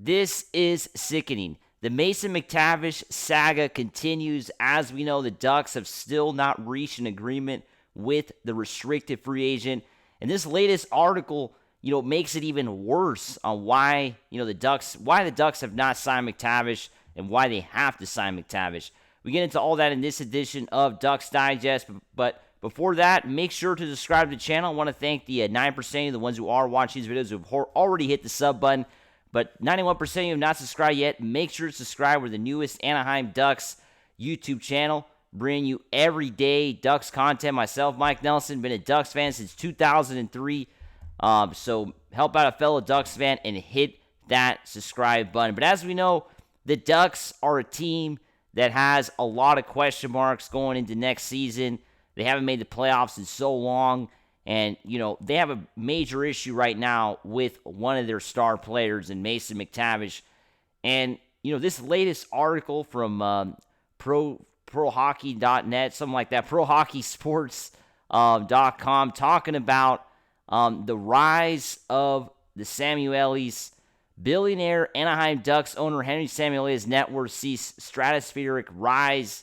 This is sickening. The Mason McTavish saga continues. As we know, the Ducks have still not reached an agreement with the restricted free agent. And this latest article, makes it even worse on why the Ducks have not signed McTavish and why they have to sign McTavish. We get into all that in this edition of Ducks Digest. But before that, make sure to subscribe to the channel. I want to thank the 9% of the ones who are watching these videos who have already hit the sub button. But 91% of you have not subscribed yet. Make sure to subscribe. We're the newest Anaheim Ducks YouTube channel, bringing you everyday Ducks content. Myself, Mike Nelson, been a Ducks fan since 2003. So help out a fellow Ducks fan and hit that subscribe button. But as we know, the Ducks are a team that has a lot of question marks going into next season. They haven't made the playoffs in so long. And, they have a major issue right now with one of their star players in Mason McTavish. And, this latest article from ProHockey.net, something like that, ProHockeySports.com, talking about the rise of the Samuelis. Billionaire Anaheim Ducks owner Henry Samuelis' net worth sees stratospheric rise.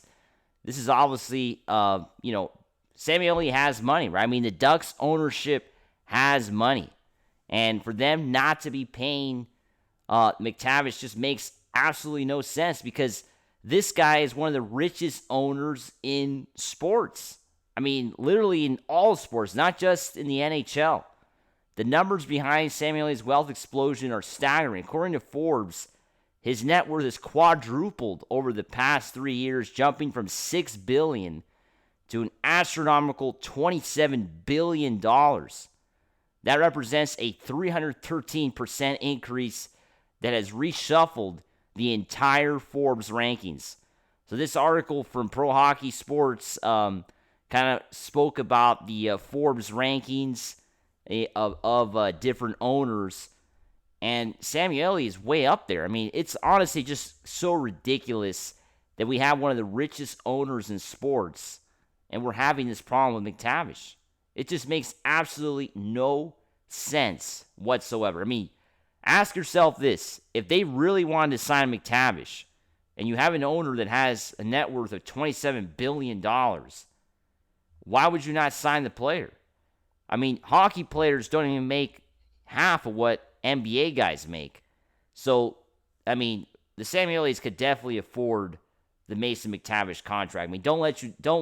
This is obviously, Samueli has money, right? I mean, the Ducks ownership has money. And for them not to be paying McTavish just makes absolutely no sense because this guy is one of the richest owners in sports. I mean, literally in all sports, not just in the NHL. The numbers behind Samueli's wealth explosion are staggering. According to Forbes, his net worth has quadrupled over the past 3 years, jumping from $6 billion to an astronomical $27 billion. That represents a 313% increase that has reshuffled the entire Forbes rankings. So this article from Pro Hockey Sports kind of spoke about the Forbes rankings of different owners, and Samueli is way up there. I mean, it's honestly just so ridiculous that we have one of the richest owners in sports and we're having this problem with McTavish. It just makes absolutely no sense whatsoever. I mean, ask yourself this. If they really wanted to sign McTavish, and you have an owner that has a net worth of $27 billion, why would you not sign the player? I mean, hockey players don't even make half of what NBA guys make. So, I mean, the Samuelis could definitely afford the Mason McTavish contract. I mean, don't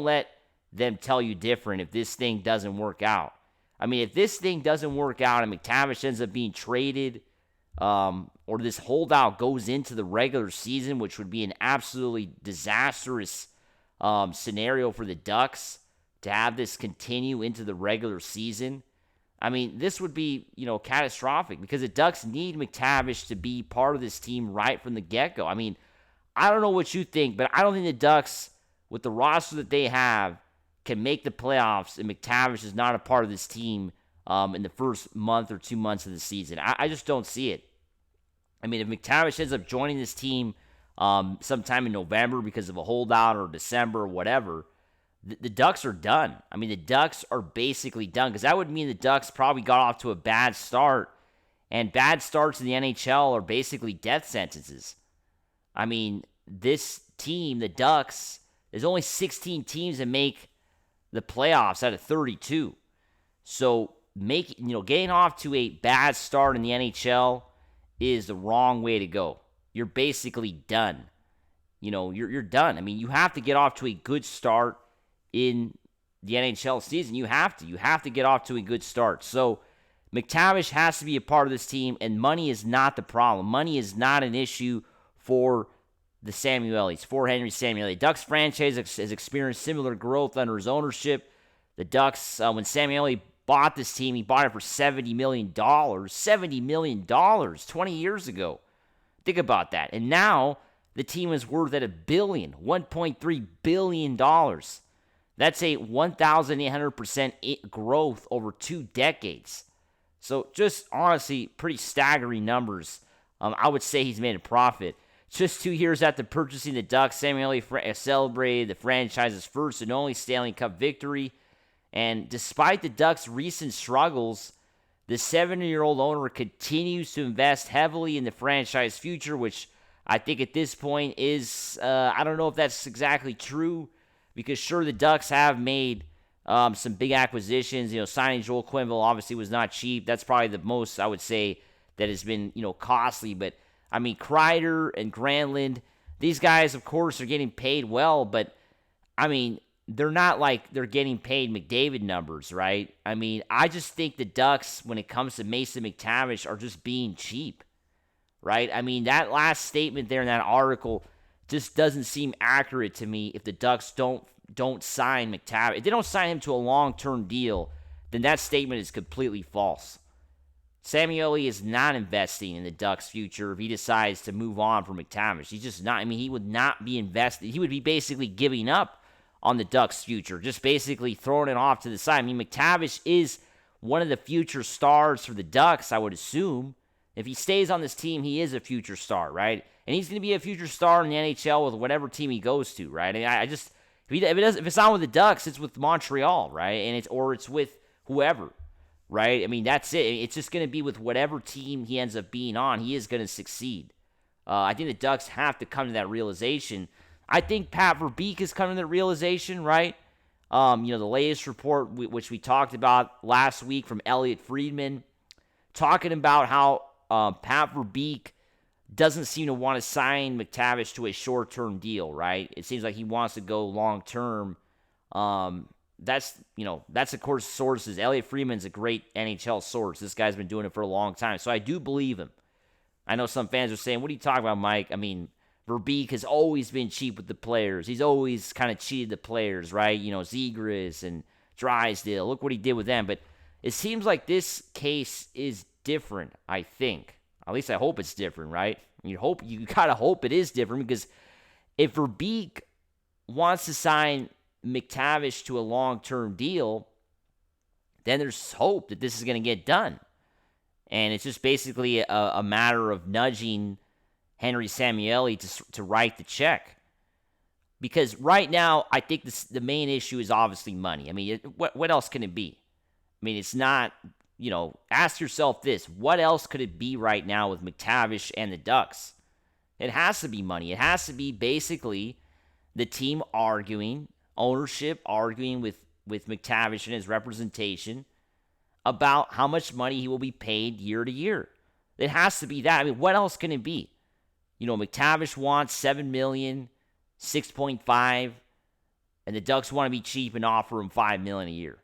let them tell you different if this thing doesn't work out. I mean, if this thing doesn't work out and McTavish ends up being traded, or this holdout goes into the regular season, which would be an absolutely disastrous scenario for the Ducks to have this continue into the regular season. I mean, this would be, catastrophic because the Ducks need McTavish to be part of this team right from the get-go. I mean, I don't know what you think, but I don't think the Ducks, with the roster that they have, can make the playoffs, and McTavish is not a part of this team in the first month or 2 months of the season. I just don't see it. I mean, if McTavish ends up joining this team sometime in November because of a holdout or December or whatever, the Ducks are done. I mean, the Ducks are basically done because that would mean the Ducks probably got off to a bad start, and bad starts in the NHL are basically death sentences. I mean, this team, the Ducks, there's only 16 teams that make the playoffs out of 32. So getting off to a bad start in the NHL is the wrong way to go. You're basically done. You're done. I mean, you have to get off to a good start in the NHL season. You have to get off to a good start. So McTavish has to be a part of this team, and money is not the problem. Money is not an issue for the Samuelis, for Henry Samueli. Ducks franchise has experienced similar growth under his ownership. The Ducks, when Samueli bought this team, he bought it for $70 million. $70 million 20 years ago. Think about that. And now the team is worth at $1.3 billion. That's a 1,800% growth over 2 decades. So just honestly, pretty staggering numbers. I would say he's made a profit. Just 2 years after purchasing the Ducks, Samueli celebrated the franchise's first and only Stanley Cup victory. And despite the Ducks' recent struggles, The 70-year-old owner continues to invest heavily in the franchise future, which I think at this point is, I don't know if that's exactly true, because sure, the Ducks have made some big acquisitions. Signing Joel Quenneville obviously was not cheap. That's probably the most, I would say, that has been, costly. But, Kreider and Granlund, these guys, of course, are getting paid well, but, they're not like they're getting paid McDavid numbers, right? I just think the Ducks, when it comes to Mason McTavish, are just being cheap, right? That last statement there in that article just doesn't seem accurate to me. If the Ducks don't sign McTavish, if they don't sign him to a long-term deal, then that statement is completely false. Samueli is not investing in the Ducks' future if he decides to move on from McTavish. He's just not. He would not be invested. He would be basically giving up on the Ducks' future, just basically throwing it off to the side. McTavish is one of the future stars for the Ducks, I would assume. If he stays on this team, he is a future star, right? And he's going to be a future star in the NHL with whatever team he goes to, right? If it's not with the Ducks, it's with Montreal, right? And it's with whoever, right? That's it. It's just going to be with whatever team he ends up being on. He is going to succeed. I think the Ducks have to come to that realization. I think Pat Verbeek is coming to the realization, right? The latest report, which we talked about last week from Elliot Friedman, talking about how Pat Verbeek doesn't seem to want to sign McTavish to a short-term deal, right? It seems like he wants to go long-term. That's of course sources. Elliot Friedman's a great NHL source. This guy's been doing it for a long time, so I do believe him. I know some fans are saying, what are you talking about, Mike? Verbeek has always been cheap with the players. He's always kind of cheated the players, right? Zegras and Drysdale. Look what he did with them. But it seems like this case is different, I think. At least I hope it's different, right? You gotta hope it is different, because if Verbeek wants to sign McTavish to a long-term deal, then there's hope that this is going to get done. And it's just basically a matter of nudging Henry Samueli to write the check. Because right now, I think the main issue is obviously money. What else can it be? It's not, ask yourself this. What else could it be right now with McTavish and the Ducks? It has to be money. It has to be basically the team arguing, ownership arguing with McTavish and his representation about how much money he will be paid year to year. It has to be that. What else can it be? McTavish wants $7 million, 6.5, and the Ducks want to be cheap and offer him $5 million a year.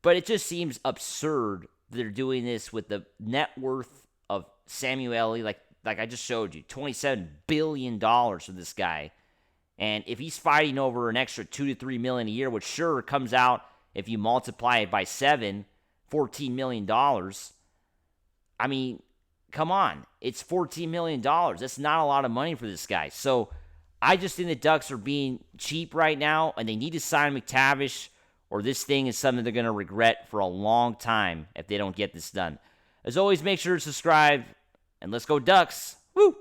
But it just seems absurd that they're doing this with the net worth of Samueli, like I just showed you, $27 billion for this guy. And if he's fighting over an extra $2 to $3 million a year, which sure comes out, if you multiply it by 7, $14 million. Come on. It's $14 million. That's not a lot of money for this guy. So I just think the Ducks are being cheap right now, and they need to sign McTavish, or this thing is something they're going to regret for a long time if they don't get this done. As always, make sure to subscribe, and let's go Ducks. Woo!